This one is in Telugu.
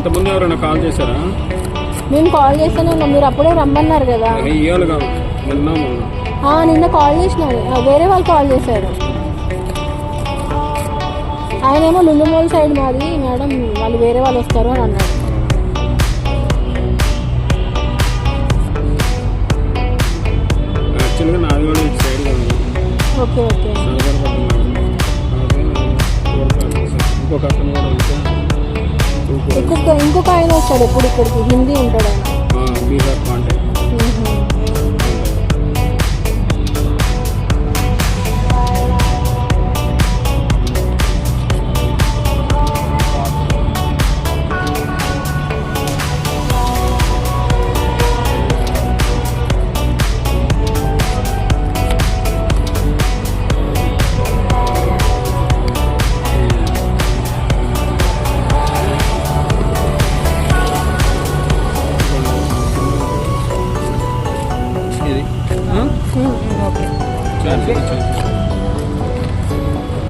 అంతకుముందు ఎవరైనా కాల్ చేశారా? మేము కాల్ చేస్తూనే ఉన్నాం, మీరు అప్పుడే రమ్మన్నారు కదా. ఇవ్వాలి కాదు విన్నాము. నిన్న కాల్ చేసినారు, వేరే వాళ్ళు కాల్ చేశారు. ఆయనేమో లుల్లుమోల్ సైడ్ మాది మేడం, వాళ్ళు వేరే వాళ్ళు వస్తారు అని అన్నారు. యాక్చువల్గా నాది కూడా ఇటు సైడ్ కాదు. Okay okay. ఇంకొక అతను కూడా ఇంకొక ఆయన వస్తాడు ఎప్పుడు ఇక్కడికి, హిందీ ఉంటాడు ఆయన. బీహార్ కాంటాక్ట్. ఓకే.